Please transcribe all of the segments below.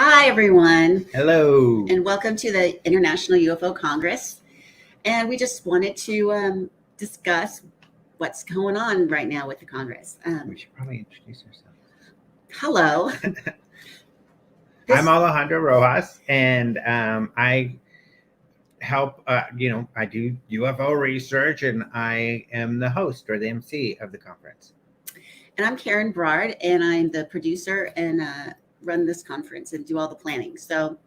Hi, everyone, Hello. and welcome to the International UFO Congress. And we just wanted to discuss what's going on right now with the Congress. We should probably introduce ourselves. Hello. I'm Alejandro Rojas, and I help. I do UFO research, and I am the host or the MC of the conference. And I'm Karen Brard, and I'm the producer and run this conference and do all the planning. So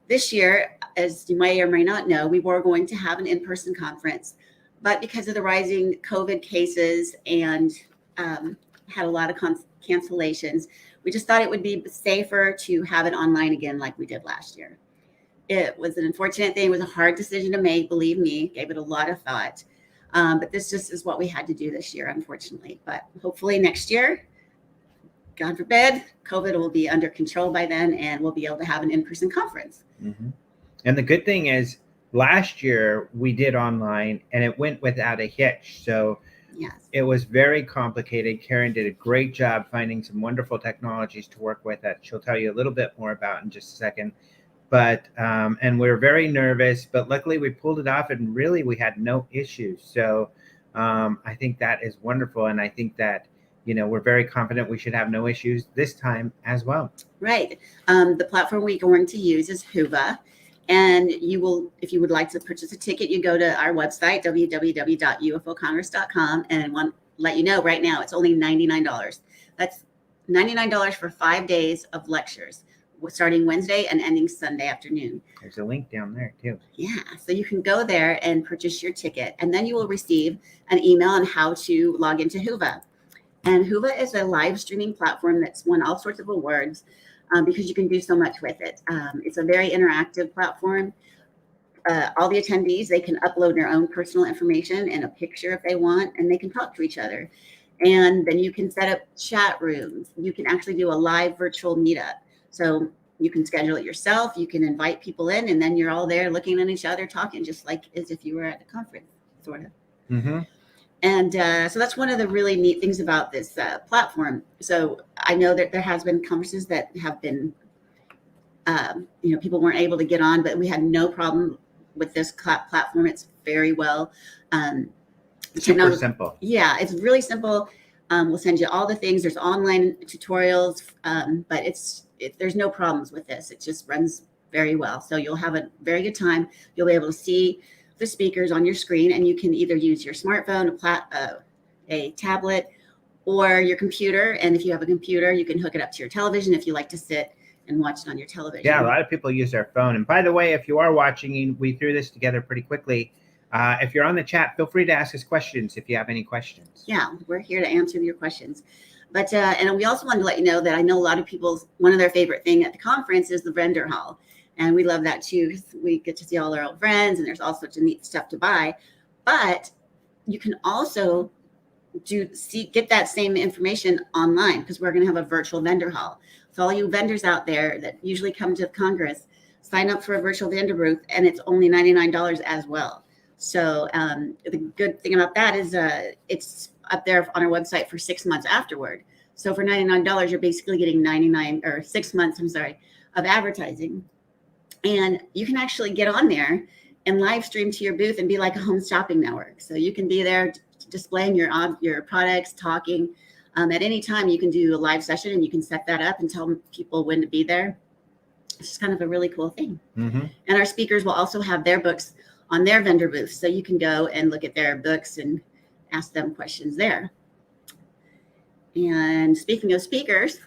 this year, as you may or may not know, we were going to have an in-person conference, but because of the rising COVID cases and had a lot of cancellations, we just thought it would be safer to have it online again like we did last year. It was an unfortunate thing. It was a hard decision to make, believe me, gave it a lot of thought. But this just is what we had to do this year, unfortunately. But hopefully next year, God forbid, COVID will be under control by then and we'll be able to have an in-person conference. Mm-hmm. And the good thing is last year we did online and it went without a hitch. So yes, it was very complicated. Karen did a great job finding some wonderful technologies to work with that she'll tell you a little bit more about in just a second. But and we were very nervous, but luckily we pulled it off and really we had no issues. So I think that is wonderful. And I think that, we're very confident we should have no issues this time as well. Right. The platform we're going to use is Whova. And you will, if you would like to purchase a ticket, you go to our website, www.ufocongress.com, and want to let you know right now it's only $99. That's $99 for 5 days of lectures, starting Wednesday and ending Sunday afternoon. There's a link down there too. Yeah, so you can go there and purchase your ticket, and then you will receive an email on how to log into Whova. And Whova is a live streaming platform that's won all sorts of awards because you can do so much with it. It's a very interactive platform. All the attendees, they can upload their own personal information and a picture if they want, and they can talk to each other. And then you can set up chat rooms. You can actually do a live virtual meetup. So you can schedule it yourself. You can invite people in, and then you're all there looking at each other, talking just like as if you were at a conference, sort of. Mm-hmm. And so that's one of the really neat things about this platform. So I know that there has been conferences that have been, people weren't able to get on, but we had no problem with this platform. It's very well. Super simple. Yeah, it's really simple. We'll send you all the things. There's online tutorials, but there's no problems with this. It just runs very well. So you'll have a very good time. You'll be able to see the speakers on your screen, and you can either use your smartphone, a tablet, or your computer. And if you have a computer, you can hook it up to your television if you like to sit and watch it on your television. Yeah, a lot of people use their phone. And by the way, if you are watching, we threw this together pretty quickly. If you're on the chat, feel free to ask us questions if you have any questions. Yeah, we're here to answer your questions. But and we also wanted to let you know that I know a lot of people's one of their favorite thing at the conference is the vendor hall. And we love that too. We get to see all our old friends, and there's all sorts of neat stuff to buy. But you can also get that same information online because we're going to have a virtual vendor hall. So all you vendors out there that usually come to Congress, sign up for a virtual vendor booth, and it's only $99 as well. So the good thing about that is it's up there on our website for 6 months afterward. So for $99, you're basically getting 6 months, of advertising. And you can actually get on there and live stream to your booth and be like a home shopping network. So you can be there displaying your products, talking. At any time, you can do a live session and you can set that up and tell people when to be there. It's just kind of a really cool thing. Mm-hmm. And our speakers will also have their books on their vendor booth. So you can go and look at their books and ask them questions there. And speaking of speakers,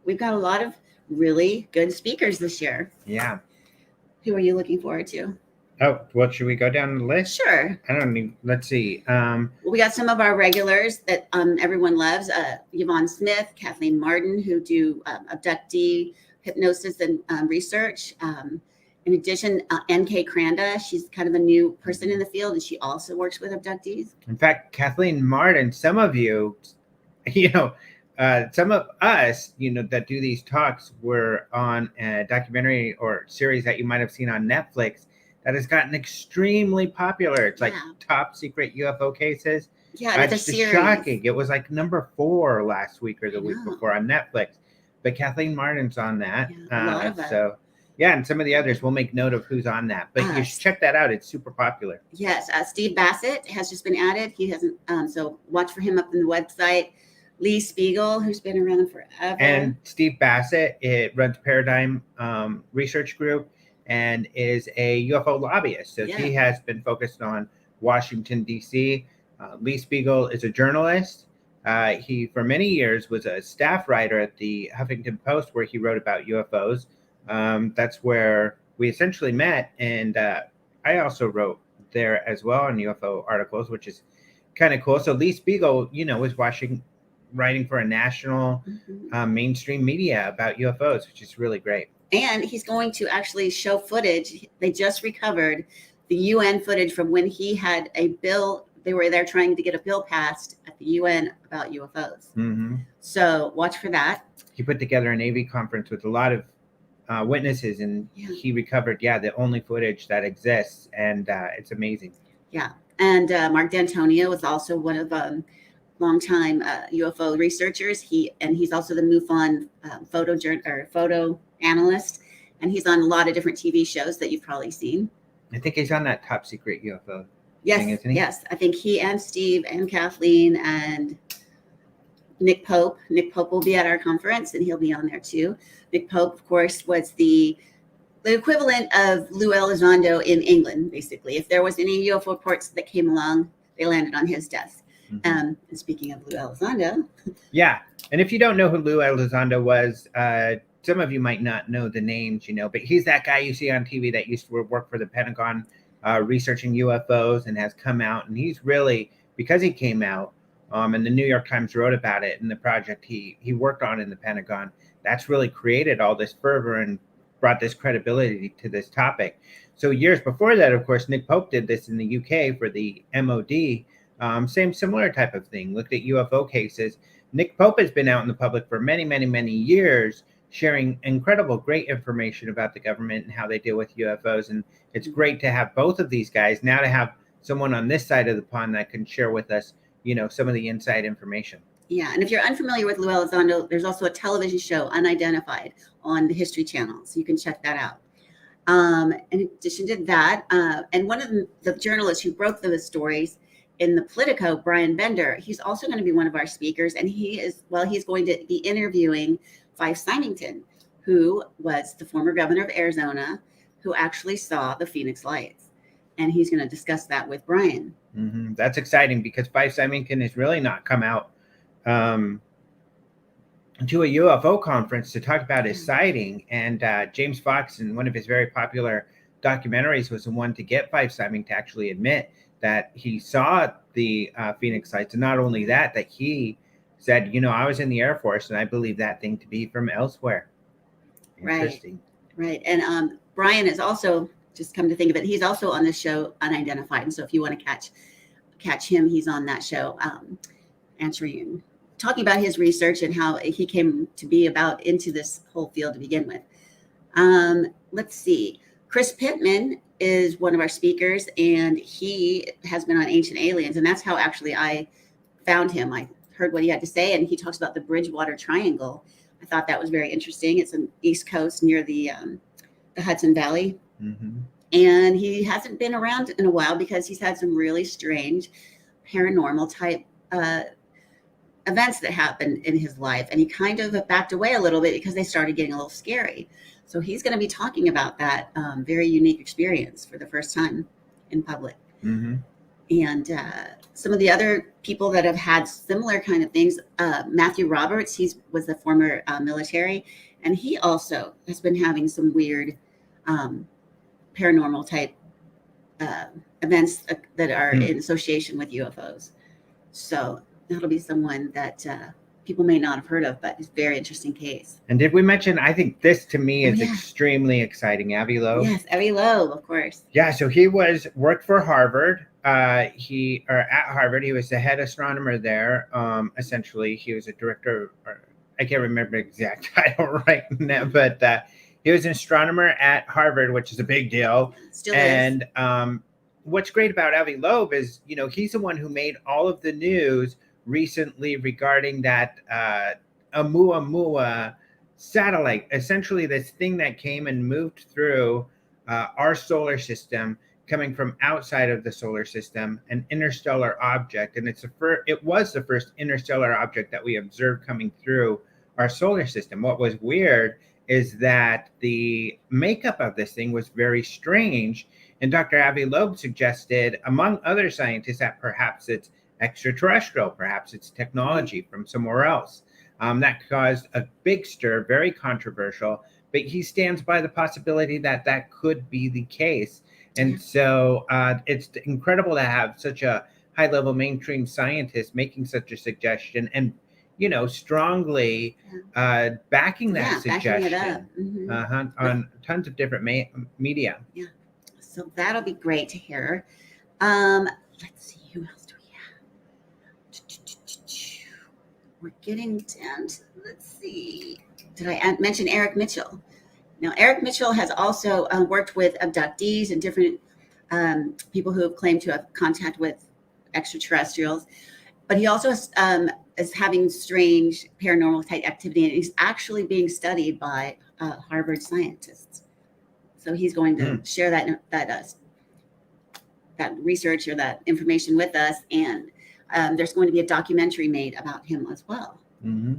we've got a lot of really good speakers this year. Yeah. Who are you looking forward to? Oh, what should we go down the list? Sure. I don't need. Let's see. Well, we got some of our regulars that everyone loves. Yvonne Smith, Kathleen Martin, who do abductee hypnosis and research. In addition, N.K. Cranda, she's kind of a new person in the field, and she also works with abductees. In fact, Kathleen Martin, some of you, some of us, that do these talks were on a documentary or series that you might have seen on Netflix that has gotten extremely popular. It's like Top Secret UFO Cases. Yeah, it's a series. Shocking. It was like number 4 last week or the week before on Netflix. but Kathleen Martin's on that. Yeah, a lot of them. So yeah, and some of the others, we'll make note of who's on that. But you should check that out. It's super popular. Yes, Steve Bassett has just been added. He hasn't, so watch for him up in the website. Lee Spiegel, who's been around forever. And Steve Bassett, it runs Paradigm Research Group and is a UFO lobbyist. So he has been focused on Washington, D.C. Lee Spiegel is a journalist. He, for many years, was a staff writer at the Huffington Post, where he wrote about UFOs. That's where we essentially met. And I also wrote there as well on UFO articles, which is kind of cool. So Lee Spiegel, was writing for a national mainstream media about UFOs, which is really great. And he's going to actually show footage. They just recovered the UN footage from when he had a bill. They were there trying to get a bill passed at the UN about UFOs. Mm-hmm. So watch for that. He put together an AV conference with a lot of witnesses, and he recovered, the only footage that exists, and it's amazing. Yeah. And Mark D'Antonio was also one of longtime UFO researchers. He's also the MUFON photo analyst, and he's on a lot of different TV shows that you've probably seen. I think he's on that Top Secret UFO. Yes. I think he and Steve and Kathleen and Nick Pope. Nick Pope will be at our conference, and he'll be on there too. Nick Pope, of course, was the equivalent of Lou Elizondo in England, basically. If there was any UFO reports that came along, they landed on his desk. Mm-hmm. And speaking of Lou Elizondo. Yeah. And if you don't know who Lou Elizondo was, some of you might not know the names, but he's that guy you see on TV that used to work for the Pentagon researching UFOs and has come out. And he's really, because he came out, and the New York Times wrote about it in the project he worked on in the Pentagon, that's really created all this fervor and brought this credibility to this topic. So years before that, of course, Nick Pope did this in the UK for the MOD. Similar type of thing. Looked at UFO cases. Nick Pope has been out in the public for many, many, many years, sharing incredible, great information about the government and how they deal with UFOs. And it's great to have both of these guys now, to have someone on this side of the pond that can share with us, some of the inside information. Yeah, and if you're unfamiliar with Lou Elizondo, there's also a television show, Unidentified, on the History Channel, so you can check that out. In addition to that, and one of the journalists who broke those stories in the Politico, Brian Bender, he's also going to be one of our speakers, and he's going to be interviewing Fife Symington, who was the former governor of Arizona, who actually saw the Phoenix Lights, and he's going to discuss that with Brian. Mm-hmm. That's exciting, because Fife Symington has really not come out to a UFO conference to talk about his sighting, and James Fox, in one of his very popular documentaries, was the one to get Fife Symington to actually admit that he saw the Phoenix Lights. And not only that he said, I was in the Air Force and I believe that thing to be from elsewhere. Interesting. Right. And Brian is also, just come to think of it, he's also on the show Unidentified. And so if you want to catch him, he's on that show, talking about his research and how he came to be into this whole field to begin with. Let's see. Chris Pittman is one of our speakers, and he has been on Ancient Aliens, and that's how actually I found him. I heard what he had to say, and he talks about the Bridgewater Triangle. I thought that was very interesting. It's on the East Coast near the Hudson Valley. Mm-hmm. And he hasn't been around in a while because he's had some really strange paranormal type events that happened in his life. And he kind of backed away a little bit because they started getting a little scary. So he's going to be talking about that very unique experience for the first time in public. Mm-hmm. And some of the other people that have had similar kind of things, Matthew Roberts, he was the former military, and he also has been having some weird paranormal type events that are in association with UFOs. So that'll be someone that people may not have heard of, but it's a very interesting case. And did we mention, I think this to me is extremely exciting, Avi Loeb? Yes, Avi Loeb, of course. Yeah, so he worked for Harvard. At Harvard, he was the head astronomer there. Essentially, he was a director, or I can't remember the exact title right now, but he was an astronomer at Harvard, which is a big deal. Still is. And what's great about Avi Loeb is, he's the one who made all of the news recently regarding that Oumuamua satellite, essentially this thing that came and moved through our solar system, coming from outside of the solar system, an interstellar object. And it was the first interstellar object that we observed coming through our solar system. What was weird is that the makeup of this thing was very strange. And Dr. Avi Loeb suggested, among other scientists, that perhaps it's extraterrestrial, perhaps it's technology from somewhere else. That caused a big stir, very controversial, but he stands by the possibility that that could be the case. And so it's incredible to have such a high-level mainstream scientist making such a suggestion and, strongly backing that suggestion backing it up. on tons of different media. Yeah. So that'll be great to hear. Let's see, who else do we have? We're getting down to, let's see. Did I mention Eric Mitchell? Now, Eric Mitchell has also worked with abductees and different people who have claimed to have contact with extraterrestrials. But he also is having strange paranormal type activity, and he's actually being studied by Harvard scientists. So he's going to share that research or that information with us, and there's going to be a documentary made about him as well.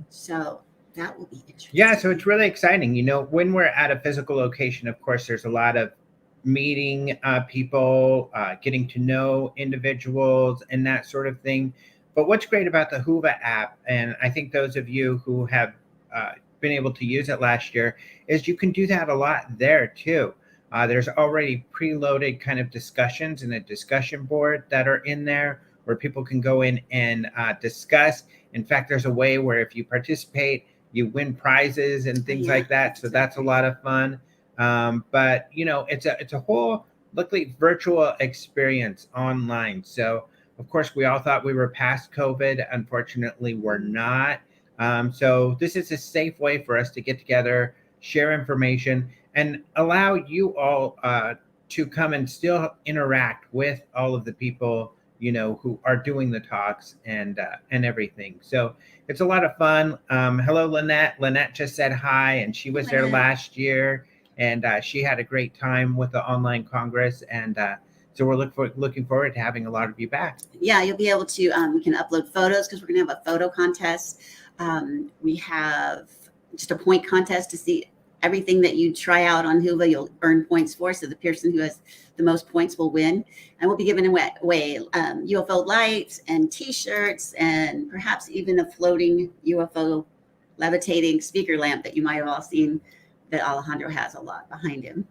So that will be interesting. Yeah, so it's really exciting. When we're at a physical location, of course, there's a lot of meeting people, getting to know individuals and that sort of thing. But what's great about the Whova app, and I think those of you who have been able to use it last year, is you can do that a lot there too. There's already preloaded kind of discussions in a discussion board that are in there where people can go in and discuss. In fact, there's a way where if you participate, you win prizes and things like that. So that's a lot of fun. But it's a whole, luckily, virtual experience online. So of course, we all thought we were past COVID. Unfortunately, we're not. So this is a safe way for us to get together, share information, and allow you all to come and still interact with all of the people who are doing the talks and everything. So it's a lot of fun. Hello, Lynette. Lynette just said hi, and she was there last year, and she had a great time with the online Congress. And so we're looking forward to having a lot of you back. Yeah, you'll be able to, we can upload photos because we're going to have a photo contest. We have just a point contest to see everything that you try out on Whova, you'll earn points for. So the person who has the most points will win. And we'll be giving away UFO lights and T-shirts and perhaps even a floating UFO levitating speaker lamp that you might have all seen that Alejandro has a lot behind him.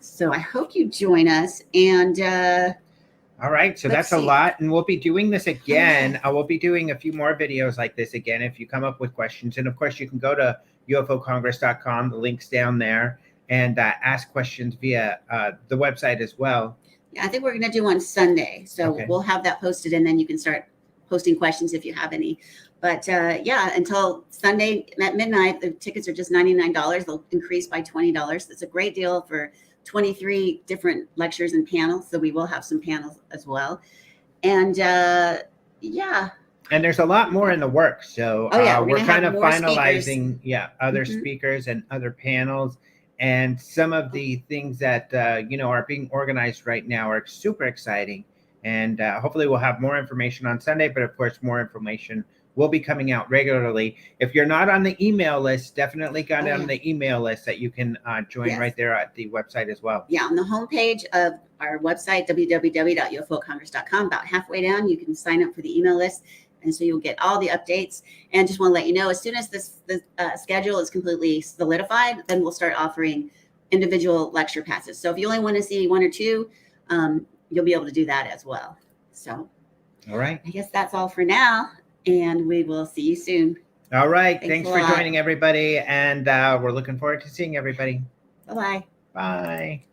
So I hope you join us. And all right, so that's a lot, and we'll be doing this again. We'll be doing a few more videos like this again if you come up with questions. And of course, you can go to ufocongress.com, the link's down there, and ask questions via the website as well. Yeah, I think we're going to do on Sunday. So we'll have that posted, and then you can start posting questions if you have any. But yeah, until Sunday at midnight, the tickets are just $99. They'll increase by $20. It's a great deal for 23 different lectures and panels. So we will have some panels as well. And yeah. And there's a lot more in the works. So we're kind of finalizing other speakers and other panels. And some of the things that are being organized right now are super exciting. And hopefully we'll have more information on Sunday. But of course, more information will be coming out regularly. If you're not on the email list, definitely get on the email list that you can join right there at the website as well. Yeah, on the homepage of our website, www.ufocongress.com, about halfway down, you can sign up for the email list. And so you'll get all the updates. And just want to let you know, as soon as the schedule is completely solidified, then we'll start offering individual lecture passes. So if you only want to see one or two, you'll be able to do that as well. So all right, I guess that's all for now. And we will see you soon. All right. Thanks for joining, everybody. And we're looking forward to seeing everybody. Bye-bye. Bye.